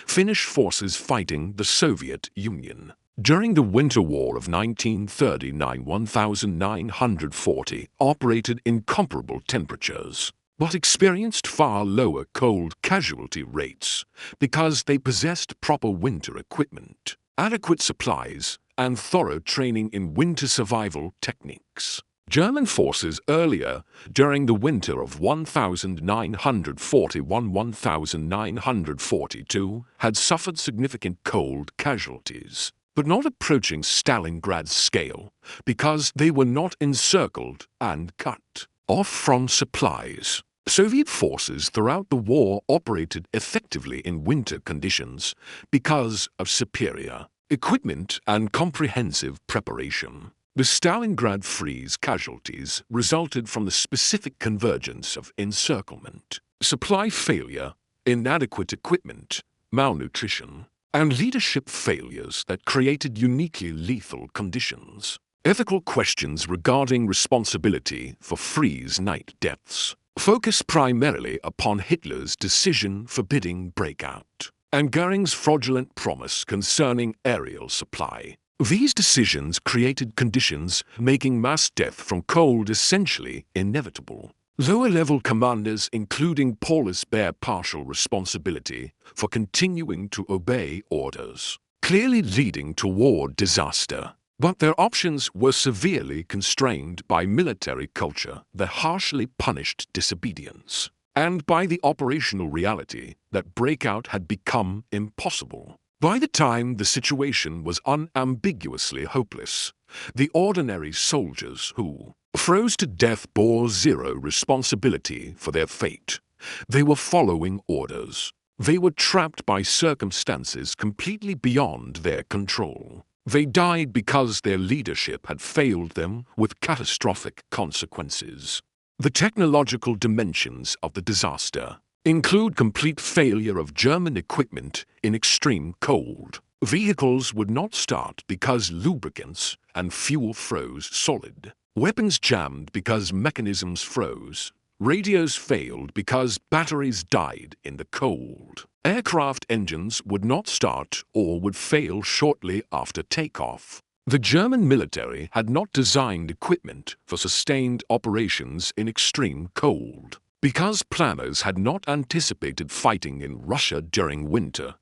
Finnish forces fighting the Soviet Union during the Winter War of 1939–1940 operated in comparable temperatures, but experienced far lower cold casualty rates because they possessed proper winter equipment, adequate supplies, and thorough training in winter survival techniques. German forces earlier, during the winter of 1941–1942, had suffered significant cold casualties, but not approaching Stalingrad's scale because they were not encircled and cut off from supplies. Soviet forces throughout the war operated effectively in winter conditions because of superior equipment and comprehensive preparation. The Stalingrad Freeze casualties resulted from the specific convergence of encirclement, supply failure, inadequate equipment, malnutrition, and leadership failures that created uniquely lethal conditions. Ethical questions regarding responsibility for Freeze Night deaths focus primarily upon Hitler's decision forbidding breakout and Göring's fraudulent promise concerning aerial supply. These decisions created conditions making mass death from cold essentially inevitable. Lower-level commanders, including Paulus, bear partial responsibility for continuing to obey orders, clearly leading toward disaster. But their options were severely constrained by military culture that harshly punished disobedience, and by the operational reality that breakout had become impossible. By the time the situation was unambiguously hopeless, the ordinary soldiers who froze to death bore zero responsibility for their fate. They were following orders. They were trapped by circumstances completely beyond their control. They died because their leadership had failed them with catastrophic consequences. The technological dimensions of the disaster include complete failure of German equipment in extreme cold. Vehicles would not start because lubricants and fuel froze solid. Weapons jammed because mechanisms froze. Radios failed because batteries died in the cold. Aircraft engines would not start or would fail shortly after takeoff. The German military had not designed equipment for sustained operations in extreme cold. Because planners had not anticipated fighting in Russia during winter,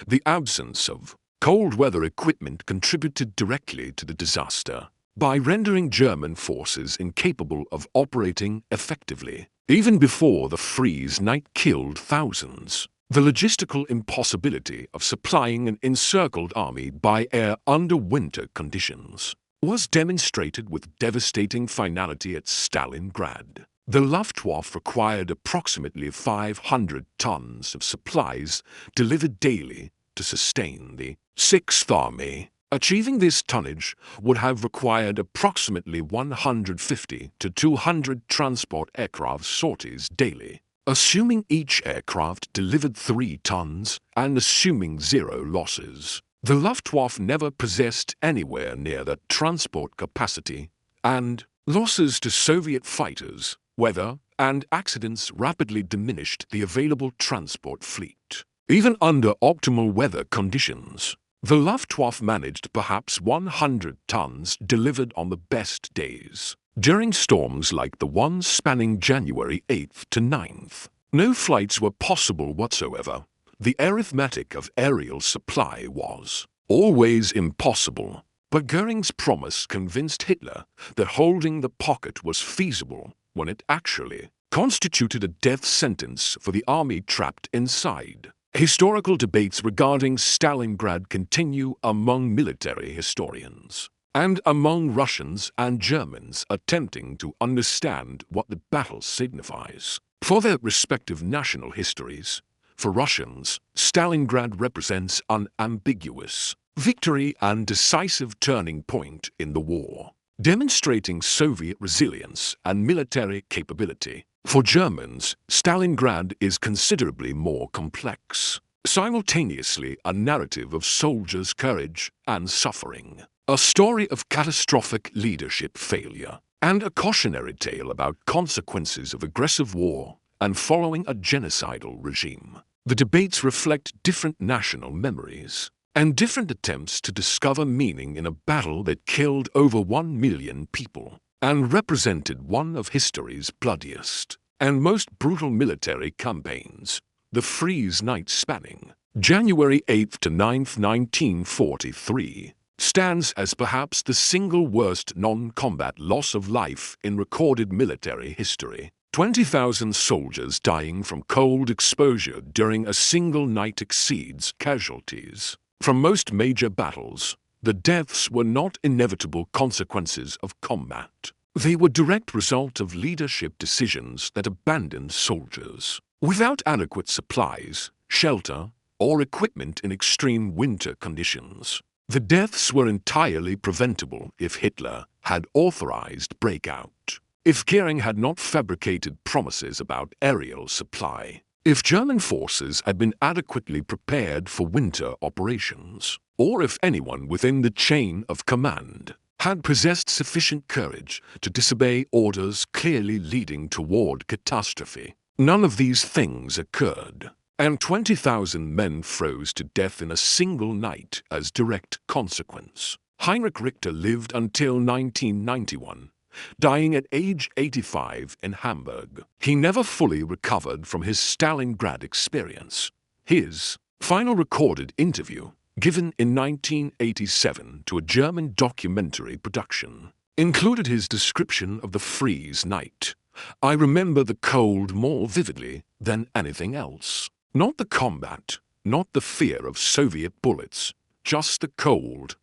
the absence of cold weather equipment contributed directly to the disaster by rendering German forces incapable of operating effectively. Even before the Freeze Night killed thousands, the logistical impossibility of supplying an encircled army by air under winter conditions was demonstrated with devastating finality at Stalingrad. The Luftwaffe required approximately 500 tons of supplies delivered daily to sustain the Sixth Army. Achieving this tonnage would have required approximately 150 to 200 transport aircraft sorties daily. Assuming each aircraft delivered 3 tons and assuming 0 losses, the Luftwaffe never possessed anywhere near that transport capacity, and losses to Soviet fighters, weather, and accidents rapidly diminished the available transport fleet. Even under optimal weather conditions, the Luftwaffe managed perhaps 100 tons delivered on the best days. During storms like the one spanning January 8th to 9th, no flights were possible whatsoever. The arithmetic of aerial supply was always impossible. But Göring's promise convinced Hitler that holding the pocket was feasible when it actually constituted a death sentence for the army trapped inside. Historical debates regarding Stalingrad continue among military historians and among Russians and Germans attempting to understand what the battle signifies for their respective national histories. For Russians, Stalingrad represents an ambiguous victory and decisive turning point in the war, demonstrating Soviet resilience and military capability. For Germans, Stalingrad is considerably more complex, simultaneously a narrative of soldiers' courage and suffering, a story of catastrophic leadership failure, and a cautionary tale about consequences of aggressive war and following a genocidal regime. The debates reflect different national memories and different attempts to discover meaning in a battle that killed over 1 million people and represented one of history's bloodiest and most brutal military campaigns. The Freeze Night, spanning January 8th to 9th, 1943, stands as perhaps the single worst non-combat loss of life in recorded military history. 20,000 soldiers dying from cold exposure during a single night exceeds casualties from most major battles. The deaths were not inevitable consequences of combat. They were direct result of leadership decisions that abandoned soldiers without adequate supplies, shelter, or equipment in extreme winter conditions. The deaths were entirely preventable if Hitler had authorized breakout, if Goering had not fabricated promises about aerial supply, if German forces had been adequately prepared for winter operations, or if anyone within the chain of command had possessed sufficient courage to disobey orders clearly leading toward catastrophe. None of these things occurred, and 20,000 men froze to death in a single night as direct consequence. Heinrich Richter lived until 1991, dying at age 85 in Hamburg. He never fully recovered from his Stalingrad experience. His final recorded interview, given in 1987 to a German documentary production, included his description of the Freeze Night. "I remember the cold more vividly than anything else. Not the combat, not the fear of Soviet bullets, just the cold.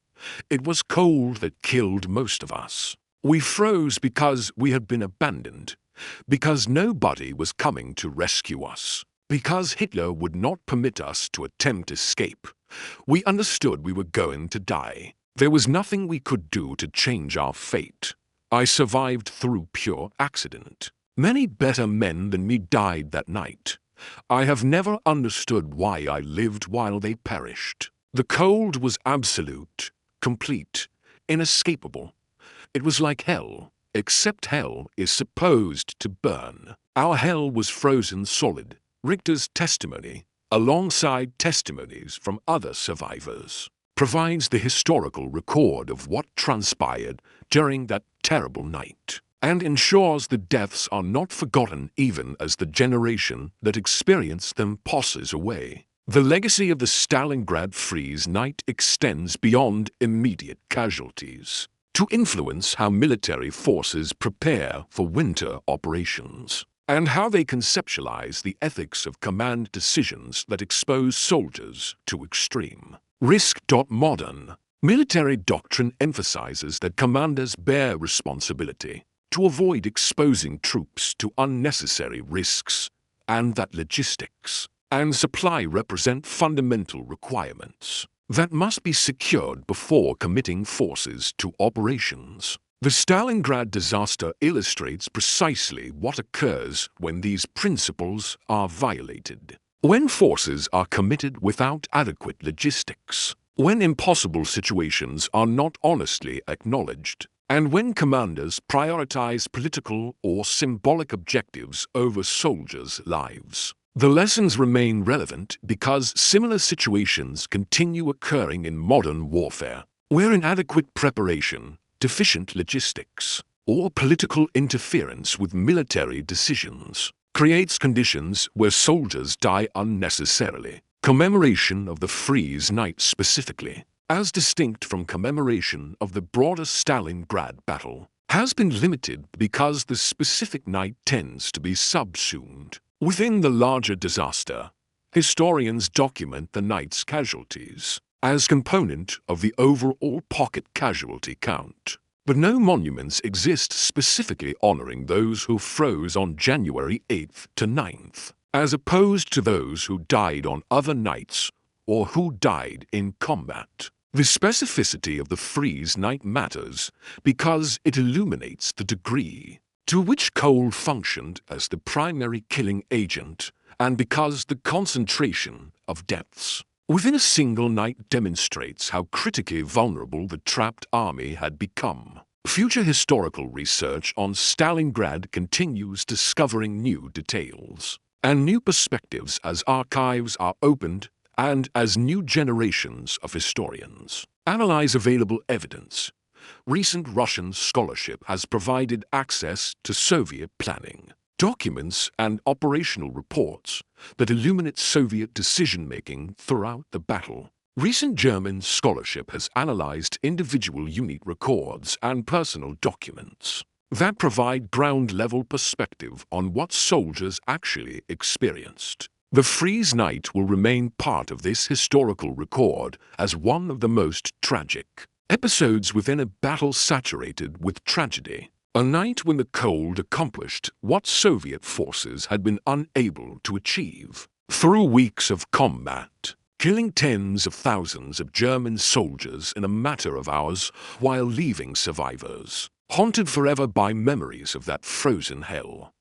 It was cold that killed most of us. We froze because we had been abandoned, because nobody was coming to rescue us, because Hitler would not permit us to attempt escape. We understood we were going to die. There was nothing we could do to change our fate. I survived through pure accident. Many better men than me died that night. I have never understood why I lived while they perished. The cold was absolute, complete, inescapable. It was like hell, except hell is supposed to burn. Our hell was frozen solid." Richter's testimony, alongside testimonies from other survivors, provides the historical record of what transpired during that terrible night, and ensures the deaths are not forgotten even as the generation that experienced them passes away. The legacy of the Stalingrad Freeze Night extends beyond immediate casualties to influence how military forces prepare for winter operations, and how they conceptualize the ethics of command decisions that expose soldiers to extreme risk. Modern military doctrine emphasizes that commanders bear responsibility to avoid exposing troops to unnecessary risks, and that logistics and supply represent fundamental requirements that must be secured before committing forces to operations. The Stalingrad disaster illustrates precisely what occurs when these principles are violated. When forces are committed without adequate logistics, when impossible situations are not honestly acknowledged, and when commanders prioritize political or symbolic objectives over soldiers' lives. The lessons remain relevant because similar situations continue occurring in modern warfare, where inadequate preparation, deficient logistics, or political interference with military decisions creates conditions where soldiers die unnecessarily. Commemoration of the Freeze Night specifically, as distinct from commemoration of the broader Stalingrad battle, has been limited because the specific night tends to be subsumed within the larger disaster, Historians document the night's casualties as component of the overall pocket casualty count. But no monuments exist specifically honoring those who froze on January 8th to 9th, as opposed to those who died on other nights or who died in combat. The specificity of the freeze night matters because it illuminates the degree to which coal functioned as the primary killing agent, and because the concentration of deaths within a single night demonstrates how critically vulnerable the trapped army had become. Future historical research on Stalingrad continues discovering new details and new perspectives as archives are opened and as new generations of historians analyze available evidence. Recent Russian scholarship has provided access to Soviet planning, documents, and operational reports that illuminate Soviet decision-making throughout the battle. Recent German scholarship has analyzed individual unit records and personal documents that provide ground-level perspective on what soldiers actually experienced. The Freeze Night will remain part of this historical record as one of the most tragic episodes within a battle saturated with tragedy. A night when the cold accomplished what Soviet forces had been unable to achieve. Through weeks of combat, killing tens of thousands of German soldiers in a matter of hours while leaving survivors haunted forever by memories of that frozen hell.